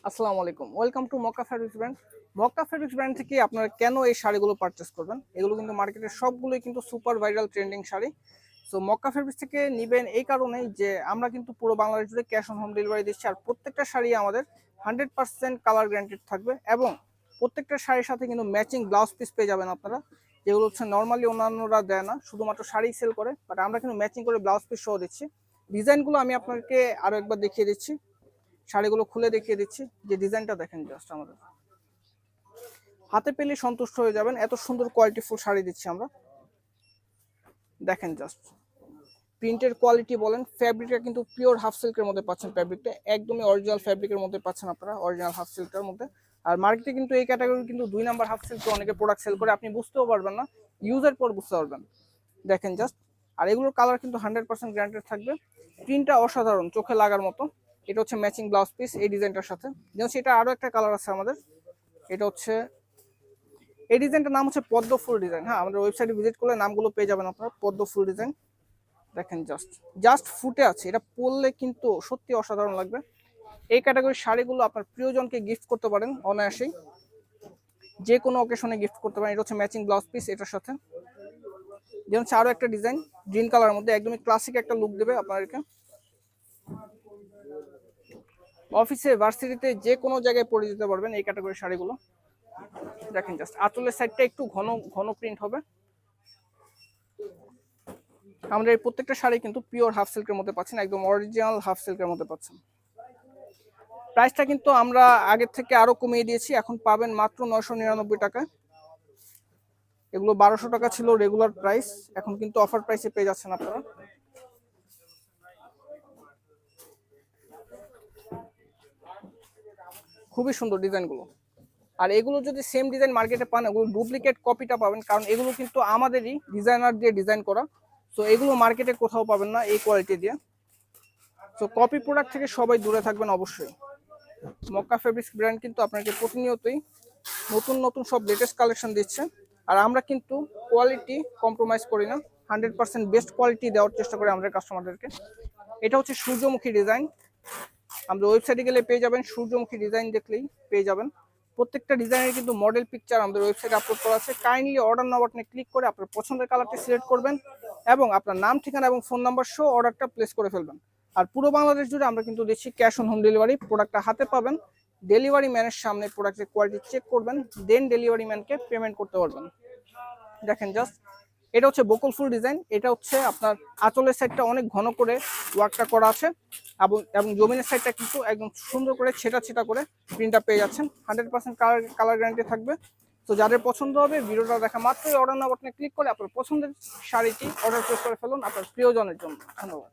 আসসালামু আলাইকুম, welcome to Mecca fabrics brand. Mecca fabrics brand থেকে আপনারা কেন এই শাড়িগুলো পারচেস করবেন? এগুলো কিন্তু মার্কেটের সবগুলোই কিন্তু super viral trending sari. So Mecca fabrics থেকে নেবেন এই কারণেই যে আমরা কিন্তু পুরো বাংলাদেশ জুড়ে ক্যাশ অন হোম ডেলিভারি দিচ্ছি, আর প্রত্যেকটা শাড়ি আমাদের 100% কালার গ্যারান্টেড থাকবে এবং প্রত্যেকটা শাড়ির সাথে কিন্তু ম্যাচিং ব্লাউজ পিস পেয়ে যাবেন আপনারা, যেগুলো হচ্ছে নর্মালি অন্যান্যরা দেয় না, শুধুমাত্র শাড়ি সেল করে, বাট আমরা কিন্তু ম্যাচিং করে ব্লাউজ পিস সহ দিচ্ছি। ডিজাইনগুলো আমি আপনাকে আরও একবার দেখিয়ে দিচ্ছি, শাড়িগুলো খুলে দেখিয়ে দিচ্ছি। যে ডিজাইনটা দেখেন, জাস্ট আমাদের হাতে পেলে সন্তুষ্ট হয়ে যাবেন, এত সুন্দর কোয়ালিটিফুল শাড়ি দিচ্ছি আমরা। দেখেন জাস্ট প্রিন্টের কোয়ালিটি বলেন, ফ্যাব্রিকটা কিন্তু পিওর হাফ সিল্কের মধ্যে পাচ্ছেন, ফ্যাব্রিকটা একদমই অরিজিনাল ফ্যাব্রিকের মধ্যে পাচ্ছেন আপনারা, অরিজিনাল হাফ সিল্কের মধ্যে। আর মার্কেটে কিন্তু এই ক্যাটাগরি কিন্তু 2 নাম্বার হাফ সিল্কে অনেকে প্রোডাক্ট সেল করে, আপনি বুঝতেও পারবেন না, ইউজের পর বুঝতে পারবেন। দেখেন জাস্ট, আর এগুলোর কালার কিন্তু 100% গ্যারান্টেড থাকবে। প্রিন্টটা অসাধারণ, চোখে লাগার মতো। এটা হচ্ছে ম্যাচিং ব্লাউজ পিস এই ডিজাইনটার সাথে। যেমন সেটা আরো একটা কালার আছে আমাদের, এটা হচ্ছে এই ডিজাইনটার নাম হচ্ছে পদ্ম ফুল ডিজাইন। হ্যাঁ, আমাদের ওয়েবসাইটে ভিজিট করলে নামগুলো পেয়ে যাবেন আপনারা, পদ্ম ফুল ডিজাইন। দেখেন জাস্ট জাস্ট ফুটে আছে, এটা পরলে কিন্তু সত্যি অসাধারণ লাগবে। এই ক্যাটাগরির শাড়িগুলো আপনার প্রিয়জনকে গিফট করতে পারেন অনায়াসেই, যে কোনো অকেশনে গিফট করতে পারেন। এটা হচ্ছে ম্যাচিং ব্লাউজ পিস এটার সাথে। যেমন আরো একটা ডিজাইন গ্রিন কালারের মধ্যে, একদমই ক্লাসিক একটা লুক দেবে আপনাদেরকে। অফিসে ভার্সিটিতে যে কোনো জায়গায় পরে যেতে পারবেন এই ক্যাটাগরির শাড়িগুলো। দেখেন জাস্ট আঁচলের সাইডটা একটু ঘন ঘন প্রিন্ট হবে। আমাদের এই প্রত্যেকটা শাড়ি কিন্তু পিওর হাফ সিল্কের মধ্যে পাচ্ছেন, একদম অরিজিনাল হাফ সিল্কের মধ্যে পাচ্ছেন। প্রাইসটা কিন্তু আমরা আগের থেকে আরো কমিয়ে দিয়েছি, এখন পাবেন মাত্র 999 টাকা। এগুলো 1200 টাকা ছিল রেগুলার প্রাইস, এখন কিন্তু অফার প্রাইসে পেয়ে যাচ্ছেন আপনারা। খুবই সুন্দর ডিজাইনগুলো। আর এগুলো যদি সেম ডিজাইন মার্কেটে পান, এগুলো ডুপ্লিকেট কপিটা পাবেন, কারণ এগুলো কিন্তু আমাদেরই ডিজাইনার দিয়ে ডিজাইন করা। সো এগুলো মার্কেটে কোথাও পাবেন না এই কোয়ালিটি দিয়ে। সো কপি প্রোডাক্ট থেকে সবাই দূরে থাকবেন অবশ্যই। মক্কা ফেব্রিক্স ব্র্যান্ড কিন্তু আপনাকে প্রতিনিয়তই নতুন নতুন সব লেটেস্ট কালেকশন দিচ্ছে, আর আমরা কিন্তু কোয়ালিটি কম্প্রোমাইজ করি না, 100% বেস্ট কোয়ালিটি দেওয়ার চেষ্টা করি আমাদের কাস্টমারদেরকে। এটা হচ্ছে সূর্যমুখী ডিজাইন, আমাদের ওয়েবসাইটে গেলে পেয়ে যাবেন, সূর্যমুখী ডিজাইন দেখলেই পেয়ে যাবেন। প্রত্যেকটা ডিজাইনের কিন্তু মডেল পিকচার আমাদের ওয়েবসাইটে আপলোড করা আছে। কাইন্ডলি অর্ডার নাও বাটনে ক্লিক করে আপনার পছন্দের কালারটি সিলেক্ট করবেন এবং আপনার নাম, ঠিকানা এবং ফোন নাম্বার সহ অর্ডারটা প্লেস করে ফেলবেন। আর পুরো বাংলাদেশ জুড়ে আমরা কিন্তু দিচ্ছি ক্যাশ অন হোম ডেলিভারি। প্রোডাক্টটা হাতে পাবেন, ডেলিভারি ম্যানের সামনে প্রোডাক্টের কোয়ালিটি চেক করবেন, দেন ডেলিভারি ম্যানকে পেমেন্ট করতে পারবেন। দেখেন জাস্ট, এটা হচ্ছে বকুল ফুল ডিজাইন। এটা হচ্ছে আপনার আঁচলের সাইডটা অনেক ঘন করে ওয়ার্কটা করা আছে এবং জমিনের সাইডটা কিন্তু একদম সুন্দর করে ছেটা ছেটা করে প্রিন্টটা পেয়ে যাচ্ছেন। 100% কালার গ্যারান্টি থাকবে। তো যাদের পছন্দ হবে, ভিডিওটা দেখা মাত্রই অর্ডার নাও বাটনে ক্লিক করে আপনার পছন্দের শাড়িটি অর্ডার প্লেস করে ফেলুন আপনার প্রিয়জনের জন্য। ধন্যবাদ।